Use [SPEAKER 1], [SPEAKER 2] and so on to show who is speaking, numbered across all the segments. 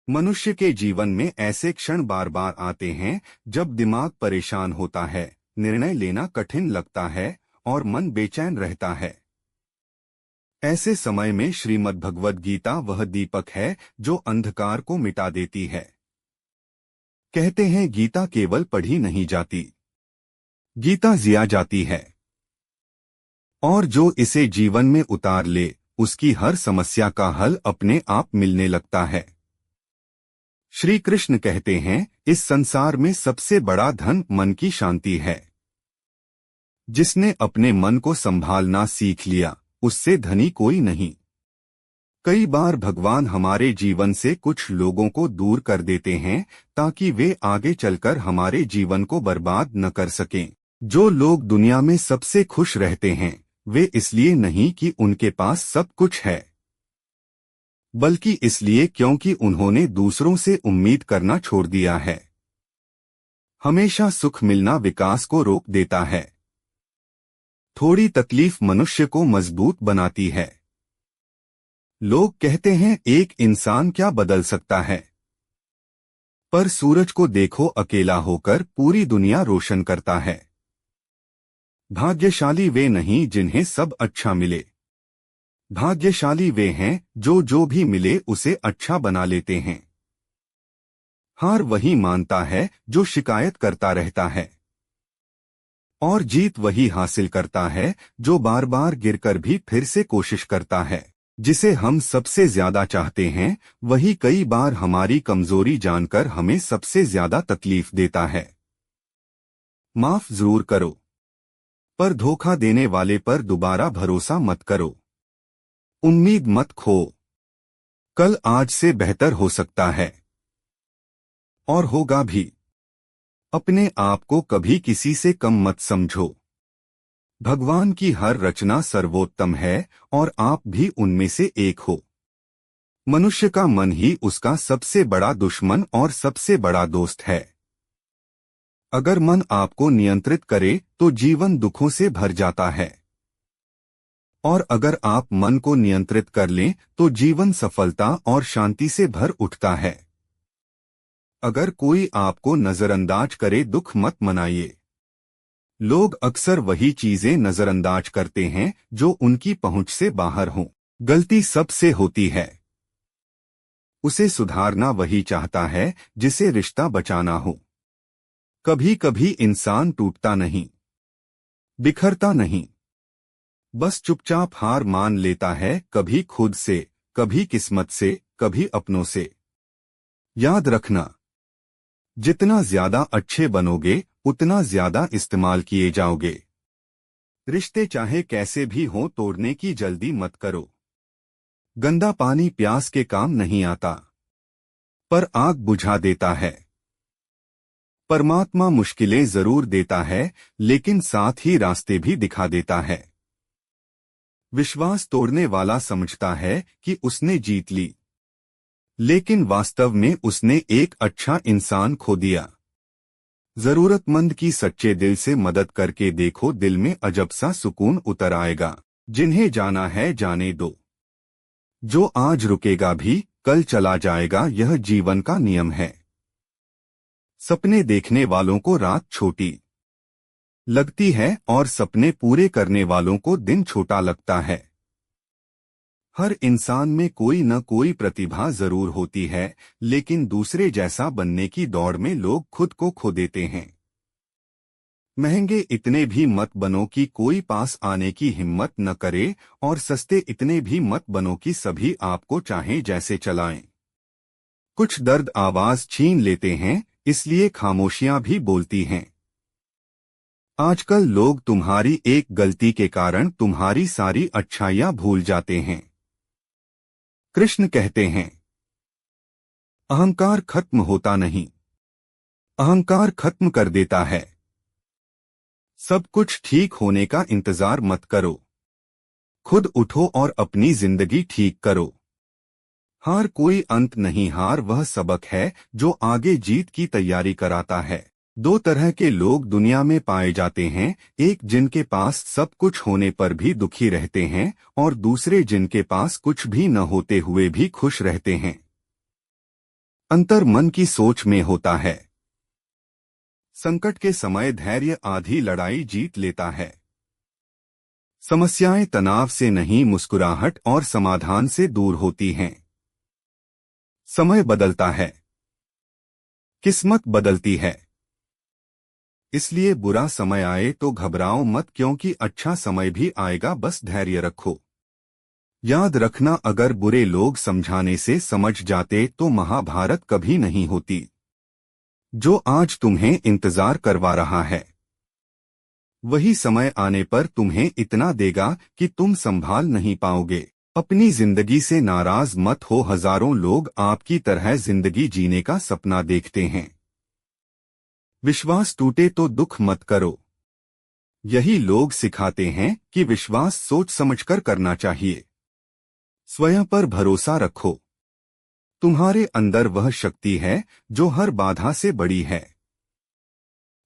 [SPEAKER 1] मनुष्य के जीवन में ऐसे क्षण बार बार आते हैं जब दिमाग परेशान होता है, निर्णय लेना कठिन लगता है और मन बेचैन रहता है। ऐसे समय में श्रीमद् भगवद गीता वह दीपक है जो अंधकार को मिटा देती है। कहते हैं गीता केवल पढ़ी नहीं जाती, गीता जिया जाती है। और जो इसे जीवन में उतार ले, उसकी हर समस्या का हल अपने आप मिलने लगता है। श्री कृष्ण कहते हैं, इस संसार में सबसे बड़ा धन मन की शांति है। जिसने अपने मन को संभालना सीख लिया, उससे धनी कोई नहीं। कई बार भगवान हमारे जीवन से कुछ लोगों को दूर कर देते हैं ताकि वे आगे चलकर हमारे जीवन को बर्बाद न कर सकें। जो लोग दुनिया में सबसे खुश रहते हैं, वे इसलिए नहीं कि उनके पास सब कुछ है, बल्कि इसलिए क्योंकि उन्होंने दूसरों से उम्मीद करना छोड़ दिया है। हमेशा सुख मिलना विकास को रोक देता है। थोड़ी तकलीफ मनुष्य को मजबूत बनाती है। लोग कहते हैं एक इंसान क्या बदल सकता है, पर सूरज को देखो, अकेला होकर पूरी दुनिया रोशन करता है। भाग्यशाली वे नहीं जिन्हें सब अच्छा मिले, भाग्यशाली वे हैं जो भी मिले उसे अच्छा बना लेते हैं। हार वही मानता है जो शिकायत करता रहता है, और जीत वही हासिल करता है जो बार बार गिरकर भी फिर से कोशिश करता है। जिसे हम सबसे ज्यादा चाहते हैं, वही कई बार हमारी कमजोरी जानकर हमें सबसे ज्यादा तकलीफ देता है। माफ जरूर करो, पर धोखा देने वाले पर दोबारा भरोसा मत करो। उम्मीद मत खो, कल आज से बेहतर हो सकता है, और होगा भी। अपने आप को कभी किसी से कम मत समझो। भगवान की हर रचना सर्वोत्तम है और आप भी उनमें से एक हो। मनुष्य का मन ही उसका सबसे बड़ा दुश्मन और सबसे बड़ा दोस्त है। अगर मन आपको नियंत्रित करे तो जीवन दुखों से भर जाता है, और अगर आप मन को नियंत्रित कर लें तो जीवन सफलता और शांति से भर उठता है। अगर कोई आपको नजरअंदाज करे, दुख मत मनाइए। लोग अक्सर वही चीजें नजरअंदाज करते हैं जो उनकी पहुंच से बाहर हों। गलती सबसे होती है, उसे सुधारना वही चाहता है जिसे रिश्ता बचाना हो। कभी कभी इंसान टूटता नहीं, बिखरता नहीं, बस चुपचाप हार मान लेता है, कभी खुद से, कभी किस्मत से, कभी अपनों से। याद रखना, जितना ज्यादा अच्छे बनोगे उतना ज्यादा इस्तेमाल किए जाओगे। रिश्ते चाहे कैसे भी हों, तोड़ने की जल्दी मत करो। गंदा पानी प्यास के काम नहीं आता, पर आग बुझा देता है। परमात्मा मुश्किलें जरूर देता है, लेकिन साथ ही रास्ते भी दिखा देता है। विश्वास तोड़ने वाला समझता है कि उसने जीत ली, लेकिन वास्तव में उसने एक अच्छा इंसान खो दिया। जरूरतमंद की सच्चे दिल से मदद करके देखो, दिल में अजब सा सुकून उतर आएगा। जिन्हें जाना है जाने दो, जो आज रुकेगा भी कल चला जाएगा, यह जीवन का नियम है। सपने देखने वालों को रात छोटी लगती है और सपने पूरे करने वालों को दिन छोटा लगता है। हर इंसान में कोई न कोई प्रतिभा जरूर होती है, लेकिन दूसरे जैसा बनने की दौड़ में लोग खुद को खो देते हैं। महंगे इतने भी मत बनो कि कोई पास आने की हिम्मत न करे, और सस्ते इतने भी मत बनो कि सभी आपको चाहें जैसे चलाएं। कुछ दर्द आवाज छीन लेते हैं, इसलिए खामोशियां भी बोलती हैं। आजकल लोग तुम्हारी एक गलती के कारण तुम्हारी सारी अच्छाइयां भूल जाते हैं। कृष्ण कहते हैं, अहंकार खत्म होता नहीं, अहंकार खत्म कर देता है। सब कुछ ठीक होने का इंतजार मत करो, खुद उठो और अपनी जिंदगी ठीक करो। हार कोई अंत नहीं, हार वह सबक है जो आगे जीत की तैयारी कराता है। दो तरह के लोग दुनिया में पाए जाते हैं, एक जिनके पास सब कुछ होने पर भी दुखी रहते हैं, और दूसरे जिनके पास कुछ भी न होते हुए भी खुश रहते हैं। अंतर मन की सोच में होता है। संकट के समय धैर्य आधी लड़ाई जीत लेता है। समस्याएं तनाव से नहीं, मुस्कुराहट और समाधान से दूर होती हैं। समय बदलता है, किस्मत बदलती है। इसलिए बुरा समय आए तो घबराओ मत, क्योंकि अच्छा समय भी आएगा, बस धैर्य रखो। याद रखना, अगर बुरे लोग समझाने से समझ जाते तो महाभारत कभी नहीं होती। जो आज तुम्हें इंतजार करवा रहा है वही समय आने पर तुम्हें इतना देगा कि तुम संभाल नहीं पाओगे। अपनी जिंदगी से नाराज मत हो, हजारों लोग आपकी तरह जिंदगी जीने का सपना देखते हैं। विश्वास टूटे तो दुख मत करो। यही लोग सिखाते हैं कि विश्वास सोच समझकर करना चाहिए। स्वयं पर भरोसा रखो। तुम्हारे अंदर वह शक्ति है जो हर बाधा से बड़ी है।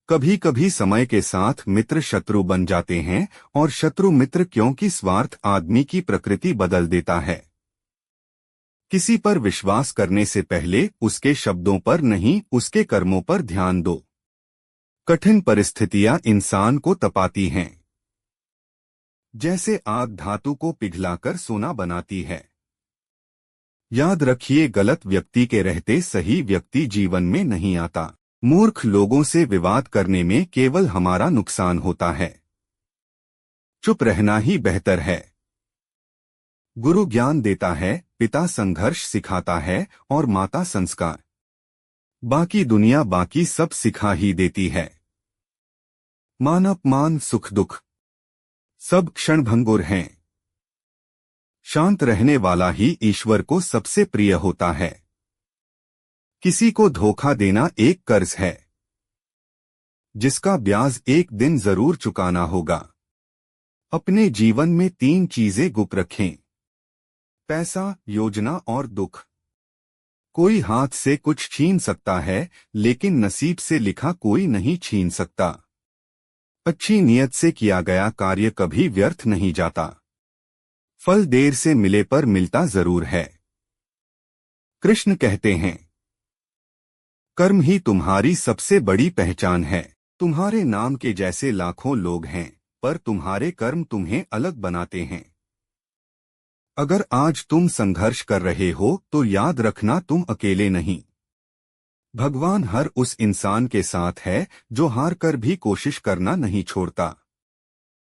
[SPEAKER 1] कभी कभी समय के साथ मित्र शत्रु बन जाते हैं और शत्रु मित्र, क्योंकि स्वार्थ आदमी की प्रकृति बदल देता है। किसी पर विश्वास करने से पहले उसके शब्दों पर नहीं, उसके कर्मों पर ध्यान दो। कठिन परिस्थितियां इंसान को तपाती हैं। जैसे आग धातु को पिघलाकर सोना बनाती है। याद रखिए, गलत व्यक्ति के रहते सही व्यक्ति जीवन में नहीं आता। मूर्ख लोगों से विवाद करने में केवल हमारा नुकसान होता है। चुप रहना ही बेहतर है। गुरु ज्ञान देता है, पिता संघर्ष सिखाता है और माता संस्कार। बाकी दुनिया बाकी सब सिखा ही देती है। मान अपमान सुख दुख सब क्षणभंगुर हैं। शांत रहने वाला ही ईश्वर को सबसे प्रिय होता है। किसी को धोखा देना एक कर्ज है जिसका ब्याज एक दिन जरूर चुकाना होगा। अपने जीवन में 3 चीजें गुप्त रखें: पैसा, योजना और दुख। कोई हाथ से कुछ छीन सकता है, लेकिन नसीब से लिखा कोई नहीं छीन सकता। अच्छी नियत से किया गया कार्य कभी व्यर्थ नहीं जाता। फल देर से मिले पर मिलता जरूर है। कृष्ण कहते हैं, कर्म ही तुम्हारी सबसे बड़ी पहचान है। तुम्हारे नाम के जैसे लाखों लोग हैं, पर तुम्हारे कर्म तुम्हें अलग बनाते हैं। अगर आज तुम संघर्ष कर रहे हो तो याद रखना, तुम अकेले नहीं। भगवान हर उस इंसान के साथ है जो हार कर भी कोशिश करना नहीं छोड़ता।